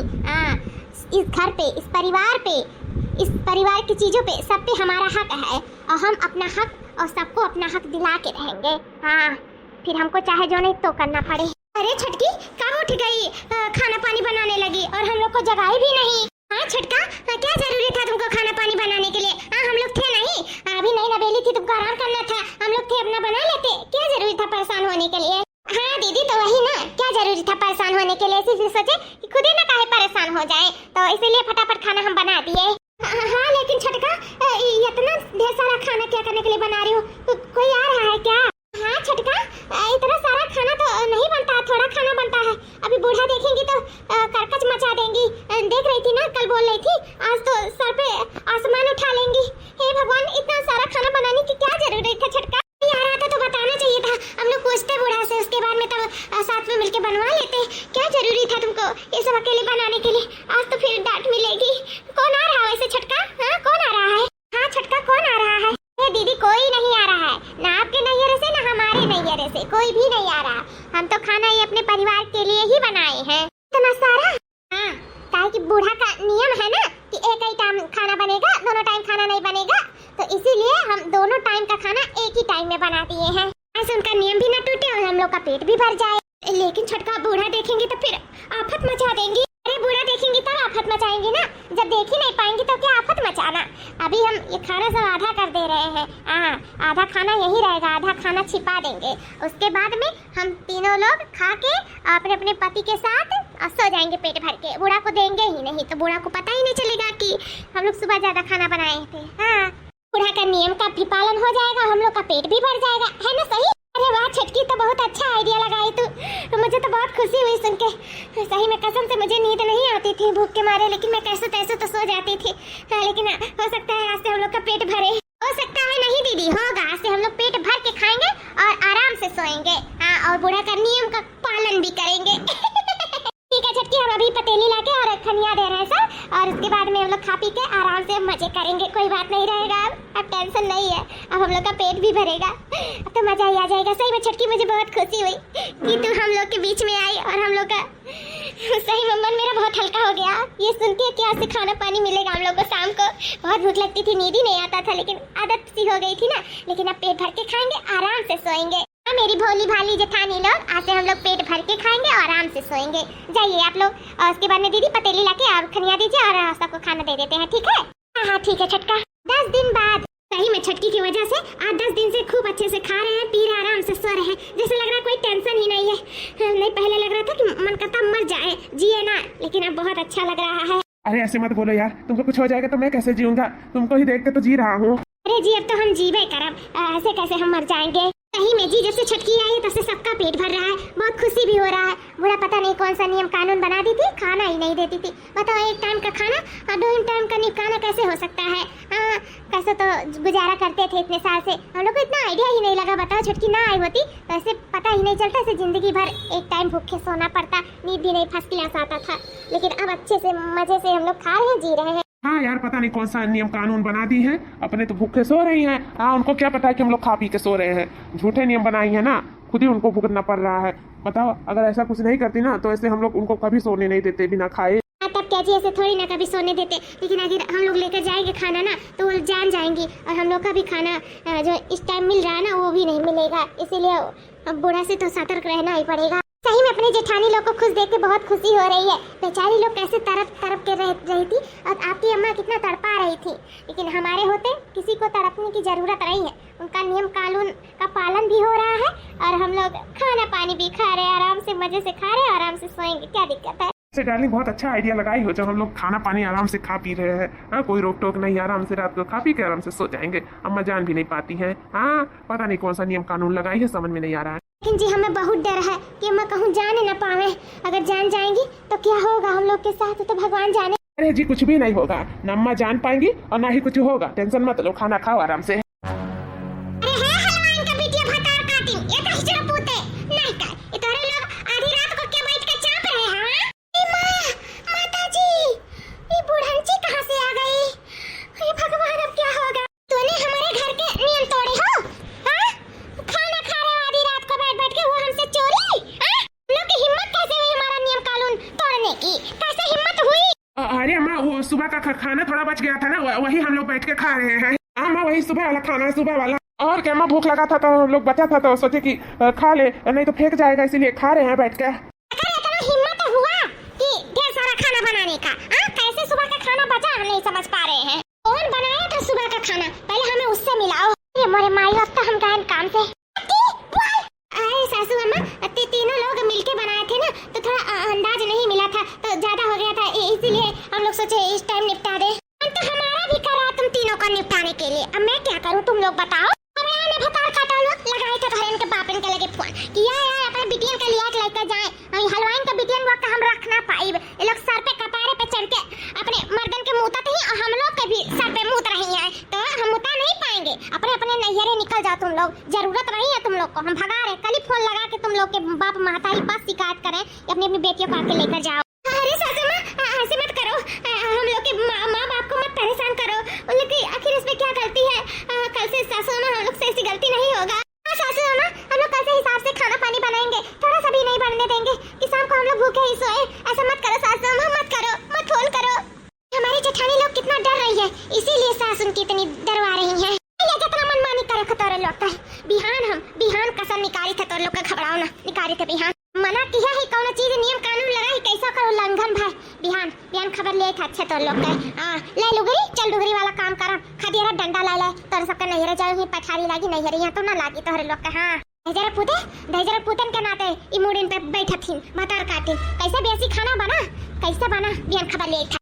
इस घर पे, इस परिवार की चीजों पे, सब पे हमारा हक है और हम अपना हक और सबको अपना हक दिला के रहेंगे। फिर हमको चाहे जो नहीं तो करना पड़े। अरे छटकी कब उठ गई? खाना पानी बनाने लगी और हम लोग को जगाई भी नहीं। छटका क्या जरूरी था तुमको खाना पानी बनाने के लिए? हम लोग थे नहीं, अभी नहीं नबेली थी, तुमको आराम करना था। हम लोग थे, अपना बना लेते। क्या जरूरी था परेशान होने के लिए? हाँ दीदी तो वही ना, क्या जरूरी था परेशान होने के लिए? सिर्फ सोचे कि खुद ही ना काहे परेशान हो जाए, तो इसीलिए फटाफट खाना हम बना दिए। हाँ लेकिन छटका इतना ढेर सारा खाना क्या करने के लिए बना रही हो? कोई आ रहा है क्या? हाँ छटका इतना सारा खाना तो नहीं बनता, थोड़ा खाना बनता है। अभी बूढ़ा देखेंगी तो करकच मचा देंगी। देख रही थी ना, कल बोल रही थी आज तो सर पे आसमान उठा लेंगी। हे भगवान, इतना सारा खाना बनाने की क्या जरूरत था? छटका आ रहा था तो बताना चाहिए था। हम लोग पूछते बूढ़ा से, उसके बाद में तब साथ में मिलके बनवा लेते। क्या जरूरी था तुमको ये सब अकेले बनाने के लिए? आज तो फिर डांट मिलेगी। कौन आ रहा है वैसे छटका? हाँ कौन आ रहा है? हाँ छटका कौन आ रहा है? दीदी कोई नहीं आ रहा है, ना आपके नैहरे से ना हमारे नैहरे नैहरे से कोई भी नहीं आ रहा। हम तो खाना ये अपने परिवार के लिए ही बनाए हैं। इतना सारा, हाँ, काहे कि बूढ़ा का नियम है ना कि एक ही टाइम खाना बनेगा, दोनों टाइम खाना नहीं बनेगा, तो इसीलिए हम दोनों टाइम का खाना एक ही टाइम में बना दिए हैं, ऐसे उनका नियम भी न टूटे और हम लोग का पेट भी भर जाए। लेकिन छोटका बूढ़ा देखेंगे तो फिर आफत मचा देंगी। अरे बूढ़ा देखेंगे तब आफत मचाएंगे ना, जब देख ही नहीं पाएंगे तो क्या आफत मचाना। अभी हम ये खाना सब आधा कर दे रहे हैं, आधा खाना यही रहेगा, आधा खाना छिपा देंगे। उसके बाद में हम तीनों लोग खा के अपने अपने पति के साथ सो जाएंगे पेट भर के। बूढ़ा को देंगे ही नहीं, तो बूढ़ा को पता ही नहीं चलेगा कि हम लोग सुबह ज्यादा खाना बनाए थे। हाँ, बूढ़ा का नियम का भी पालन हो जाएगा, हम लोग का पेट भी भर जाएगा, है ना सही? अरे वाह छटकी, तो बहुत अच्छा आइडिया लगाई तू, मुझे तो बहुत खुशी हुई सुन के। सही में कसम से मुझे नींद नहीं आती थी भूख के मारे, लेकिन मैं कैसे तैसे तो सो जाती थी। लेकिन हो सकता है आज से हम लोग का पेट भरे, हो सकता है नहीं दीदी, होगा आज से हम लोग पेट भर के खाएंगे और आराम से सोएंगे। हाँ, और बूढ़ा का नियम का पालन भी करेंगे। ठीक है छटकी, हम अभी पतीली लाके और खनिया दे रहे हैं सर, और उसके बाद में हम लोग खा पी के आराम से मजे करेंगे, कोई बात नहीं रहेगा। अब टेंशन नहीं है, अब हम लोग का पेट भी भरेगा, अब तो मजा ही आ जाएगा। सही में छटकी, मुझे बहुत खुशी हुई कि तू हम लोग के बीच में आई, और हम लोग का सही में मन मेरा बहुत हल्का हो गया ये सुन के कि आज से खाना पानी मिलेगा हम लोग को। शाम को बहुत भूख लगती थी, नींद ही नहीं आता था, लेकिन आदत सी हो गई थी ना। लेकिन अब पेट भर के खाएंगे, आराम से सोएंगे। मेरी भोली भाली जेठानी लोग, आज से हम लोग पेट भर के खाएंगे और आराम से सोएंगे। जाइए आप लोग, और उसके बाद में दीदी पतीली लाके और खनिया दीजिए और सबको खाना दे देते हैं, ठीक है? हाँ ठीक है छटका। 10 दिन बाद सही में छटकी की वजह से आज 10 दिन से खूब अच्छे से खा रहे हैं, पी रहे, आराम से सो रहे हैं, जैसे लग रहा है कोई टेंशन ही नहीं है। नहीं, पहले लग रहा था कि मन करता मर जाए, जिए ना, लेकिन अब बहुत अच्छा लग रहा है। अरे ऐसे मत बोलो यार, तुमको कुछ हो जाएगा तो मैं कैसे जीऊंगा? तुमको ही देख के तो जी रहा हूँ। अरे जी, अब तो हम जीवे करब, ऐसे कैसे हम मर जाएंगे? सही में जी, जब से छटकी आई है तब से सबका पेट भर रहा है, बहुत खुशी भी हो रहा है। बूढ़ा पता नहीं कौन सा नियम कानून बना दी थी, खाना ही नहीं देती थी। बताओ, एक टाइम का खाना और 2 टाइम का निपटाना कैसे हो सकता है? हाँ, कैसे तो गुजारा करते थे इतने साल से, हम लोग को इतना आइडिया ही नहीं लगा। बताओ, छटकी ना आई होती तो ऐसे पता ही नहीं चलता, ऐसे जिंदगी भर एक टाइम भूखे सोना पड़ता, नींद भी नहीं फर्स्ट क्लास आता था। लेकिन अब अच्छे से मजे से हम लोग खा रहे हैं, जी रहे हैं। हाँ यार, पता नहीं कौन सा नियम कानून बना दी है, अपने तो भूखे सो रही हैं। हाँ, उनको क्या पता है कि हम लोग खा पी के सो रहे हैं। झूठे नियम बनाई है ना, खुद ही उनको भुगतना पड़ रहा है। बताओ, अगर ऐसा कुछ नहीं करती ना तो ऐसे हम लोग उनको कभी सोने नहीं देते बिना खाए। तब क्या जी, ऐसे थोड़ी ना कभी सोने देते, लेकिन अगर हम लोग लेकर जाएंगे खाना ना तो वो जान जाएंगी, और हम लोग का भी खाना जो इस टाइम मिल रहा है ना वो भी नहीं मिलेगा। इसीलिए अब बूढ़ा से तो सतर्क रहना ही पड़ेगा। सही में अपने जेठानी लोग को खुश देख के बहुत खुशी हो रही है। बेचारी लोग कैसे तड़प के रह रही थी, और आपकी अम्मा कितना तड़पा रही थी, लेकिन हमारे होते किसी को तड़पने की जरूरत नहीं है। उनका नियम कानून का पालन भी हो रहा है, और हम लोग खाना पानी भी खा रहे हैं, आराम से मजे से खा रहे हैं, आराम से सोएंगे, क्या दिक्कत है? डार्लिंग, बहुत अच्छा आइडिया लगाई हो, जब हम लोग खाना पानी आराम से खा पी रहे हैं। हाँ, कोई रोक टोक नहीं, आराम से रात को खा पी के आराम से सो जाएंगे। अम्मा जान भी नहीं पाती हैं। हाँ, पता नहीं कौन सा नियम कानून लगाई है, समझ में नहीं आ रहा है। लेकिन जी, हमें बहुत डर है कि अम्मा कहूँ जाने न पावे। अगर जान जाएंगी तो क्या होगा हम लोग के साथ, तो भगवान जाने। अरे जी, कुछ भी नहीं होगा, न अम्मा जान पाएंगी और ना ही कुछ होगा, टेंशन मत लो, खाना खाओ आराम से। अरे है हलवान का बिटिया भतार काटिन, ये तो हिजड़ा पूते नहीं का, ये तोरे लोग आधी रात को क्या बैठ के चाप रहे हैं? माताजी, ये बुढ़ंची कहाँ से आ गई? हे भगवान, अब क्या होगा? तूने हमारे घर के नियम तोड़े हो? हाँ, खाना खा रहे हो आधी रात को बैठ के, वो हमसे चोरी? हाँ, लोग की हिम्मत कैसे हुई हमारा नियम कानून तोड़ने की? कैसे हिम्मत हुई? अरे अम्मा, वो सुबह का खाना थोड़ा बच गया था ना, वही हम लोग बैठ के खा रहे हैं। अम्मा, वही सुबह वाला खाना, सुबह वाला। और क्या, अम्मा भूख लगा था तो हम लोग बचा था तो सोचे कि खा ले, नहीं तो फेंक जाएगा, इसीलिए खा रहे हैं बैठ के। हिम्मत हुआ कि ढेर सारा खाना बनाने का? कैसे सुबह का खाना बचा, हम नहीं समझ पा रहे हैं। कौन बनाया था सुबह का खाना? पहले हमें उससे मिलाओ। ये मोरे माई, अब तो हम गए काम से। अरे सासू अम्मा, तीनों लोग मिलके बनाए थे ना, तो थोड़ा अंदाज नहीं मिला था, तो ज्यादा हो गया था, इसीलिए हम लोग सोचे इस टाइम निपटा दे। तो हमारा भी करा तुम तीनों को निपटाने के लिए, अब मैं क्या करूँ, तुम लोग बताओ। भतार काटा लो, लगाए तो घर इनके बाप इनके लगे फोन किया यार, अपने बिटियन के लिए लेकर जाए। हलवाइन के बिटियन वक्त हम रख ना पाई, ये लोग सर पे कपारे पे चढ़ के अपने मर्दन के मुँह तक ही, और हम लोग के भी सर पे मुँह रही है, तो हम मुता नहीं पाएंगे। अपने अपने नैहरे निकल जाओ तुम लोग, जरूरत नहीं है तुम लोग को, हम भगा रहे। कल ही फोन लगा के तुम लोग के बाप महतारी पास शिकायत करें, अपनी अपनी बेटियों को आके लेकर जाओ। अरे सासू माँ, ऐसे मत करो, हम लोग के माँ बाप को मत परेशान करो, लेकिन आखिर इसमें क्या गलती है? कल से सासू माँ हम लोग से ऐसी गलती नहीं होगा। सासू माँ, हम लोग कल से निकाले थे बिहान मना किया ही कौन चीज नियम कानून लगाई कैसा करो उल्लंघन भाई बिहान बिहान खबर ले था अच्छे तो लोग ले लुगरी चल डुगरी वाला काम करा खदिया डंडा ला ले तोर सबका नहरे जाओ पछाड़ी लागी नहरे यहाँ तो ना लागी तोहरे लोग का हाँ दहजरा पुतन के नाते ई मुड़िन पे बैठा थी मटर काटे कैसे बेसी खाना बना कैसे बना बिहान खबर ले था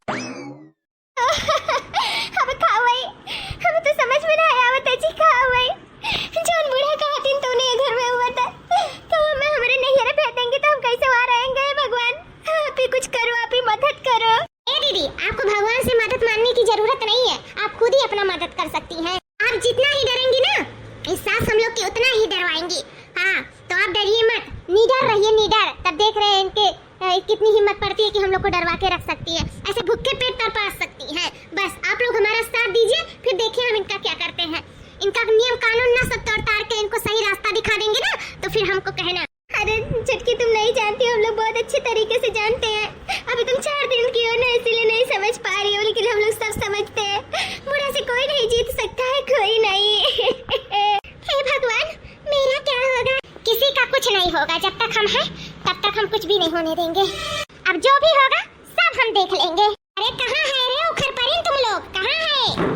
अब खावई हमें तो समझ में ना आया आवत जी खावई जोन बूढ़ा का दिन तूने घर में हुआ था तो हमें हमारे नैहरे भेज देंगे तो हम कैसे वहां रहेंगे भगवान आप ही कुछ करो आप ही मदद करो ए दीदी आपको भगवान से मदद मांगने की जरूरत नहीं है आप खुद ही अपना मदद कर सकती हैं आप जितना ही डरेंगी ना इस सास हम लोग की उतना ही डरवाएंगी हाँ तो आप डरिए मत निडर रहिए निडर तब देख रहे हैं इनके कितनी हिम्मत पड़ती है कि हम लोग को डरवा के रख सकती है ऐसे भूखे पेट तर पास सकती है बस आप लोग हमारा साथ दीजिए फिर देखिए हम इनका क्या करते हैं इनका नियम कानून ना सब तोड़ ताड़ के इनको सही रास्ता दिखा देंगे ना तो फिर हमको कहना अरे चटकी तुम नहीं जानती हम लोग बहुत अच्छे तरीके से जानते हैं अभी तुम 4 दिन की हो ना इसीलिए नहीं समझ पा रही हो लेकिन हम लोग सब समझते हैं बुरा से कोई नहीं जीत सकता है कोई नहीं हे भगवान मेरा क्या होगा किसी का कुछ नहीं होगा जब तक हम हैं तब तक हम कुछ भी नहीं होने देंगे अब जो भी होगा सब हम देख लेंगे अरे कहाँ है रे उखर परिन तुम लोग कहाँ है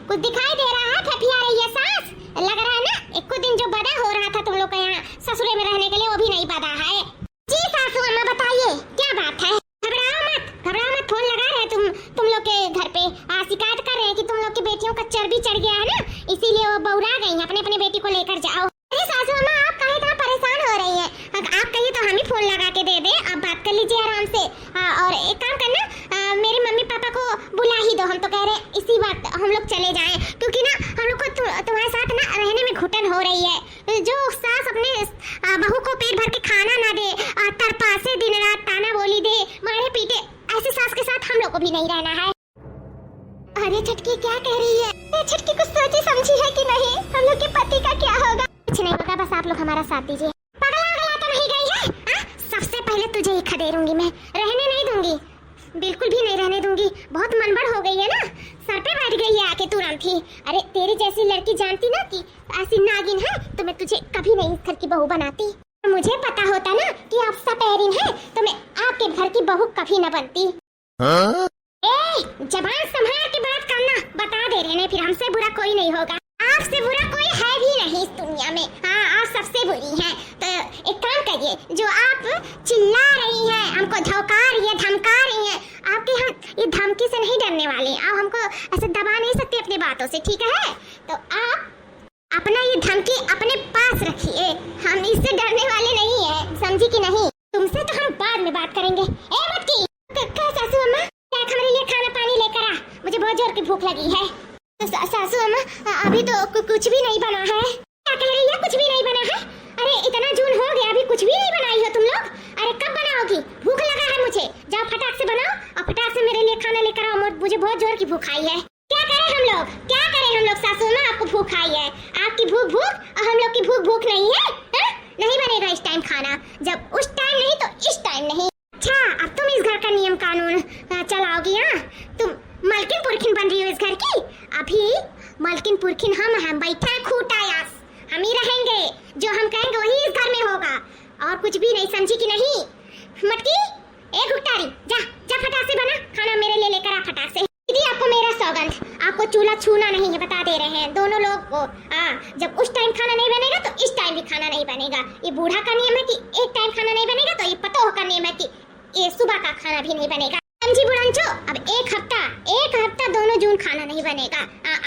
कुछ दिखाई दे रहा है फटिया रही है सास लग रहा है ना एक दिन जो बड़ा हो रहा था तुम लोग का यहाँ ससुरे में रहने के लिए वो भी नहीं बदा है जी सासू अम्मा बताइए क्या बात है घबराओ मत फोन लगा रहे तुम लोग के घर पे शिकायत कर रहे हैं कि तुम लोग की बेटियों का चर्बी चढ़ गया है ना इसीलिए वो बौरा गई हैं अपने बेटी को लेकर जाओ अरे सासू अम्मा आप कहीं इतना परेशान हो रही है आप कहिए तो हम ही फोन लगा के दे दे आप बात कर लीजिए आराम से और एक काम करना मेरे मम्मी पापा को बुला ही दो हम तो कह रहे इसी बात हम लोग चले जाएं क्योंकि ना हम लोग को तुम्हारे साथ ना रहने में घुटन हो रही है जो सास अपने बहू को पेट भर के खाना ना दे तरपासे दिन रात ताना बोली दे मारे पीटे ऐसे सास के साथ हम लोग को भी नहीं रहना है अरे छटकी क्या कह रही है छटकी कुछ सोची समझी है कि नहीं हम लोग के पति का क्या होगा कुछ नहीं होगा बस आप लोग हमारा साथ दीजिए पगला तो नहीं गई है सबसे पहले तुझे ही खदेड़ूंगी मैं रहने नहीं दूंगी बिल्कुल भी नहीं रहने दूंगी बहुत मनबड़ हो गई है ना सर पे बैठ गई है आके तुरंत ही अरे तेरी जैसी लड़की जानती ना कि ऐसी नागिन है तो मैं तुझे कभी नहीं इस घर की बहू बनाती मुझे पता होता ना कि आप सपेरिन है तो मैं आपके घर की बहू कभी न बनती जबान संभाल के बात करना बता दे रहे हैं फिर हमसे बुरा कोई नहीं होगा आपसे बुरा कोई है भी नहीं इस दुनिया में हाँ आप सबसे बुरी हैं तो एक काम करिए जो आप चिल्ला रही हैं हमको धौका रही है धमका रही हैं आपके हम ये धमकी से नहीं डरने वाले आप हमको ऐसे दबा नहीं सकते अपनी बातों से ठीक है तो आप अपना ये धमकी अपने पास रखिए हम इससे डरने वाले नहीं है समझी कि नहीं तुमसे तो हम बाद में बात करेंगे ए मटकी सासू अम्मा हमारे लिए खाना पानी लेकर आ मुझे बहुत जोर की भूख लगी है सासू अम्मा अभी तो कुछ भी नहीं बना है क्या कह रही है कुछ भी नहीं बना है अरे इतना जून हो गया अभी कुछ भी नहीं बनाई हो तुम लोग अरे कब बनाओगी भूख लगा है मुझे जाओ फटाक से बनाओ और फटाक से मेरे लिए खाना लेकर आओ मुझे बहुत जोर की भूख आई है क्या करें हम लोग सासू अम्मा आपको भूख आई है आपकी भूख और हम लोग की भूख नहीं है नहीं बनेगा इस टाइम खाना जब उस टाइम नहीं तो इस टाइम नहीं अच्छा अब तुम इस घर का नियम कानून चलाओगी हाँ तुम मलकिन पुरखिन बन रही हो इस घर की अभी मलकिन पुरखिन हम बैठे हैं खूटायास हम ही रहेंगे जो हम कहेंगे वही इस घर में होगा और कुछ भी नहीं समझी कि नहीं मटकी ए गुट्टारी जा फटाक से बना खाना मेरे लिए लेकर आ फटाक से दीदी आपको मेरा सौगंध आपको चूल्हा छूना नहीं है बता दे रहे हैं दोनों लोग को जब उस टाइम खाना नहीं बनेगा तो इस टाइम भी खाना नहीं बनेगा ये बूढ़ा का नियम है कि एक टाइम खाना नहीं बनेगा तो ये पतोह का नियम है कि ये सुबह का खाना भी नहीं बनेगा समझी बुढ़ांचो अब एक हफ्ता दोनों जून खाना नहीं बनेगा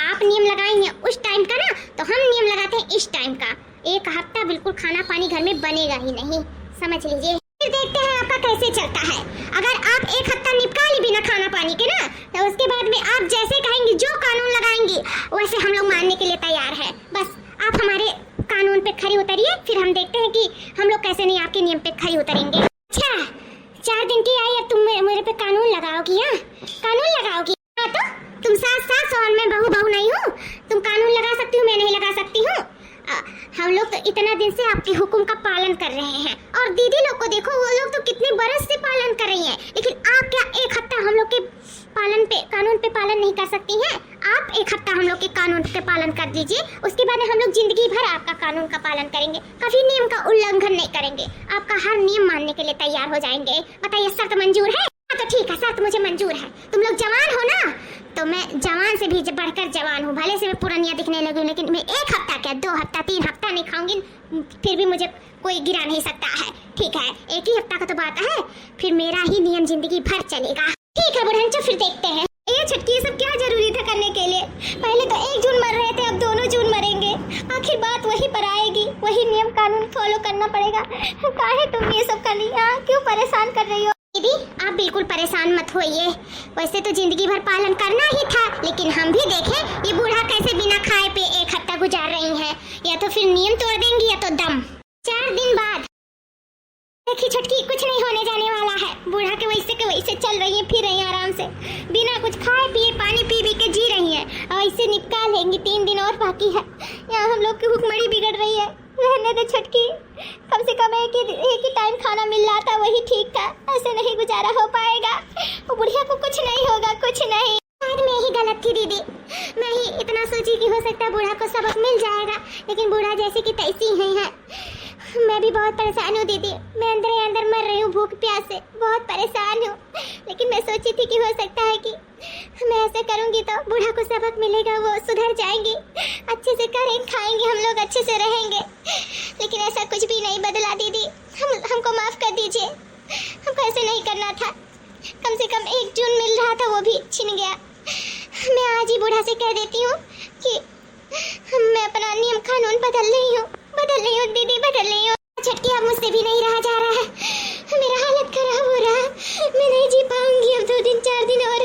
आप नियम लगाएंगे उस टाइम का ना तो हम नियम लगाते हैं इस टाइम का एक हफ्ता बिल्कुल खाना पानी घर में बनेगा ही नहीं समझ लीजिए फिर देखते हैं आपका कैसे चलता है अगर आप एक हफ्ता निपटा ली बिना खाना पानी के ना तो उसके बाद में आप जैसे कहेंगे जो कानून लगाएंगे वैसे हम लोग मानने के लिए तैयार है बस आप हमारे कानून पे खरी उतरिए फिर हम देखते हैं कि हम लोग कैसे नहीं आपके नियम पे खरी उतरेंगे अच्छा 4 दिन की आई अब तुम मेरे पे कानून लगाओगी कानून लगाओगी हाँ तो तुम सास और मैं बहू नहीं हूँ तुम कानून लगा सकती हूँ मैं नहीं लगा सकती हूँ हम लोग तो इतना दिन से आपके हुक्म का पालन कर रहे हैं, और दीदी लोग को देखो, वो लोग तो कितने बरस से पालन कर रही हैं, लेकिन आप क्या एक हफ्ता हम लोग के कानून पे पालन नहीं कर सकती हैं? आप एक हफ्ता हम लोग के कानून पे पालन कर दीजिए, उसके बाद हम लोग जिंदगी भर आपका कानून का पालन करेंगे, कभी नियम का उल्लंघन नहीं करेंगे, आपका हर नियम मानने के लिए तैयार हो जाएंगे। बताइए शर्त मंजूर है? तो ठीक है, शर्त मुझे मंजूर है। तुम लोग जवान हो ना, तो मैं जवान से भी बढ़कर जवान हूँ। भले से मैं पुरानिया दिखने लगी, लेकिन मैं एक हफ्ता क्या 2 हफ्ता 3 हफ्ता नहीं खाऊंगी, फिर भी मुझे कोई गिरा नहीं सकता है। ठीक है, एक ही हफ्ता का तो बात है, फिर मेरा ही नियम जिंदगी भर चलेगा। ठीक है बुढ़ांचो, फिर देखते हैं। ये छटकी, ये सब क्या जरूरी था करने के लिए? पहले तो 1 जून मर रहे थे, अब दोनों जून मरेंगे। आखिर बात वही पर आएगी, वही नियम कानून फॉलो करना पड़ेगा। काहे तुम ये सब कर रही हो? क्यों परेशान कर रही हो? दीदी आप बिल्कुल परेशान मत होइए, वैसे तो जिंदगी भर पालन करना ही था, लेकिन हम भी देखें ये बूढ़ा कैसे बिना खाए पे एक हफ्ता गुजार रही है। या तो फिर नियम तोड़ देंगी या तो दम। 4 दिन बाद देखी छटकी, कुछ नहीं होने जाने वाला है। बूढ़ा के वैसे चल रही है, फिर रही है आराम से, बिना कुछ खाए पिए पानी पी के जी रही है, और इसे निपटा लेंगी। 3 दिन और बाकी है। यहाँ हम लोग की भूखमरी बिगड़ रही है। रहने दे छटकी, कम से कम एक ही टाइम खाना मिल रहा था, वही ठीक था। ऐसे नहीं गुजारा हो पाएगा। वो बुढ़िया को कुछ नहीं होगा, कुछ नहीं। शायद मैं ही गलत थी दीदी, मैं ही इतना सोची कि हो सकता है बूढ़ा को सबक मिल जाएगा, लेकिन बूढ़ा जैसे कि तैसी ही है। मैं भी बहुत परेशान हूँ दीदी, मैं अंदर ही अंदर मर रही हूँ भूख प्यास से, बहुत परेशान हूँ। लेकिन मैं सोची थी कि हो सकता है कि मैं ऐसा करूँगी तो बूढ़ा को सबक मिलेगा, वो सुधर जाएंगी, अच्छे से करेंगे, खाएंगे हम लोग, अच्छे से रहेंगे। लेकिन ऐसा कुछ भी नहीं बदला दीदी, हमको माफ़ कर दीजिए। हमको ऐसे नहीं करना था। कम से कम 1 जून मिल रहा था, वो भी छिन गया। मैं आज ही बूढ़ा से कह देती हूँ कि मैं अपना नियम कानून बदल रही हूँ दीदी, बदल रही हूँ। छटकी अब मुझसे भी नहीं रहा जा रहा है, मेरा हालत खराब हो रहा है, मैं नहीं जी पाऊंगी अब 2 दिन 4 दिन और।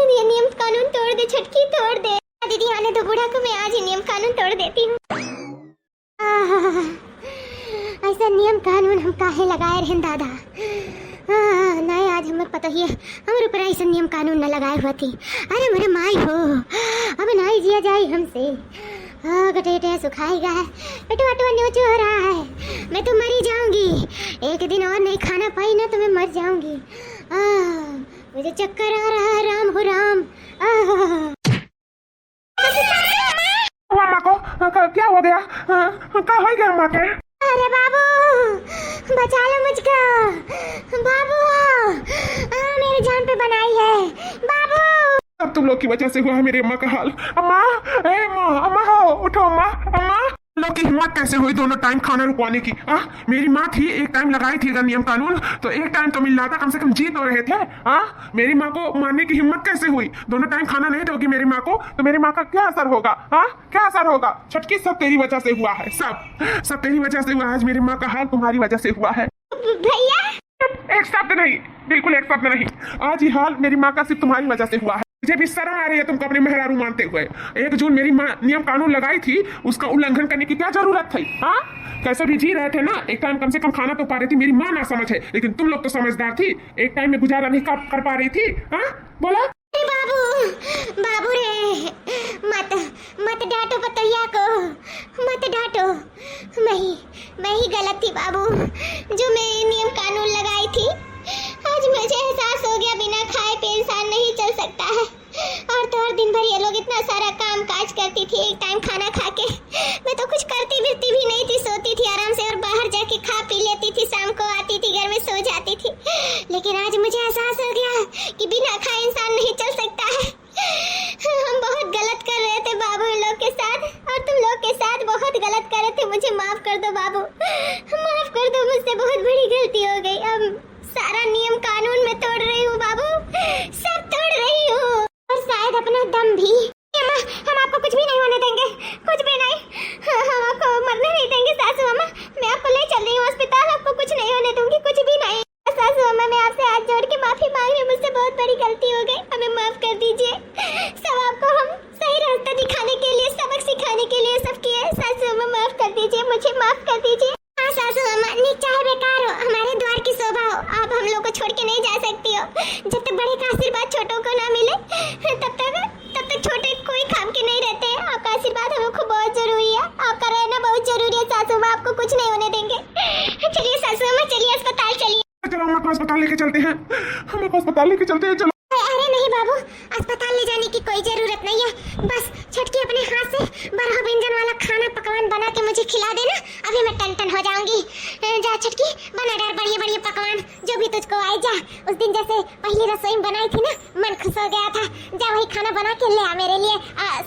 ये नियम कानून तोड़ दे छटकी, तोड़ दे। दीदी आने दो बूढ़ा को, मैं आज ही नियम कानून तोड़ देती हूँ। ऐसा नियम कानून हम काहे लगाए रहे दादा? नहीं, आज हमें पता ही है, हमारे ऊपर ऐसा नियम कानून न लगाए हुआ थी। अरे मेरे माई हो, अब नहीं जिया जाए हमसे। गटेटे सुखाएगा, पेटवा न्योचो हो रहा है, मैं तो मरी जाऊंगी। 1 दिन और नहीं खाना पाई ना तो मैं मर जाऊंगी। मुझे चक्कर आ रहा है, राम हो राम। माँ को क्या हो गया? क्या हो गया माँ के? अरे बाबू बचा लो मुझको, बाबू मेरी जान पे बनाई है बाबू। अब तुम लोग की वजह से हुआ है मेरी अम्मा का हाल। अम्मा, ए माँ, अम्मा हो, उठो अम्मा। अम्मा लोग की हिम्मत कैसे हुई दोनों टाइम खाना रुकवाने की? मेरी माँ थी, एक टाइम लगाई थी अगर नियम कानून, तो एक टाइम तो मिल रहा था, कम से कम जी तो रहे थे। मेरी माँ को मारने की हिम्मत कैसे हुई? दोनों टाइम खाना नहीं दोगी मेरी माँ को तो मेरी माँ का क्या असर होगा? क्या असर होगा? छटकी, सब तेरी वजह से हुआ है, सब तेरी वजह से हुआ है। आज मेरी माँ का हाल तुम्हारी वजह से हुआ है। भैया एक शब्द नहीं, बिल्कुल एक शब्द नहीं। आज ये हाल मेरी माँ का सिर्फ तुम्हारी वजह से हुआ है। मुझे भी शर्म आ रही है तुमको अपने मेहरारू मानते हुए। 1 जून मेरी माँ नियम कानून लगाई थी, उसका उल्लंघन करने की क्या जरूरत थी? कैसे भी जी रहे थे ना, एक टाइम कम से कम खाना तो पा रही थी। मेरी माँ ना समझ है, लेकिन तुम लोग तो समझदार थी, एक टाइम में गुजारा नहीं कर पा रही थी। बोला बाबू रे, मत डांटो पतैया को, मत डांटो। मैं ही गलत थी बाबू, जो मैं नियम कानून लगाई थी। आज मुझे एहसास हो गया बिना खाए पे इंसान नहीं चल सकता है। और तो और दिन भर ये लोग इतना सारा काम काज करती थी, एक टाइम खाना खा के। मैं तो कुछ करती फिरती भी नहीं थी, सोती थी आराम से और बाहर जाके खा पी लेती थी, शाम को आती थी घर में सो जाती थी। लेकिन आज मुझे एहसास हो गया कि बिना खाए इंसान नहीं चल सकता है। हम बहुत गलत कर रहे थे बाबू इन लोग के साथ, और तुम लोग के साथ बहुत गलत कर रहे थे। मुझे माफ कर दो बाबू, माफ कर दो, मुझसे बहुत बड़ी गलती हो गई। अब सारा नियम कानून में तोड़ रही हूँ बाबू, सब तोड़ रही हूँ, और शायद अपना दम भी। हम आपको कुछ भी नहीं होने देंगे, कुछ भी नहीं। हम आपको मरने नहीं देंगे सासू अम्मा, मैं आपको ले चल रही हूँ अस्पताल, आपको कुछ नहीं होने दूंगी, कुछ भी नहीं। सासू अम्मा, मैं आपसे हाथ जोड़ के माफी मांग रही हूँ, मुझसे बहुत बड़ी गलती हो गई, हमें माफ कर दीजिए। सब आपको हम सही रास्ता दिखाने के लिए, सबक सिखाने के लिए सब किए। सासू अम्मा माफ कर दीजिए, मुझे माफ कर दीजिए। हाँ सासू अम्मा, नीच चाहे बेकार हो, हमारे द्वार की शोभा हो, आप हम लोग को छोड़ के नहीं जा सकती हो। जब तक बड़े का आशीर्वाद छोटों को ना मिले, तब तक छोटे कोई काम के नहीं रहते। आपका आशीर्वाद हमको बहुत जरूरी है, आपका रहना कुछ नहीं होने देंगे। चलिए सासू अम्मा, चलिए अस्पताल चलिए। चलो हम आपको अस्पताल लेके चलते हैं, हम आपको अस्पताल लेके चलते हैं, चलो। अरे नहीं बाबू, अस्पताल ले जाने की कोई जरूरत नहीं है। बस छटकी अपने हाथ से 12 व्यंजन वाला खाना पकवान बना के मुझे खिला देना, अभी मैं टन हो जाऊंगी। जा छटकी, बना डाल बढ़िया बढ़िया पकवान जो भी तुझको आए। जा, उस दिन जैसे पहली रसोई में बनाई थी ना, मन खुश हो गया था। जा वही खाना बना के ले आ मेरे लिए,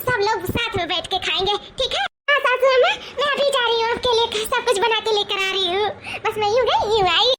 सब लोग साथ में बैठ के खाएंगे, ठीक है? हाँ सासू अम्मा, मैं अभी जा रही हूँ, आपके लिए सब कुछ बना के लेकर आ रही हूँ। बस मैं यूं गई यूं आई।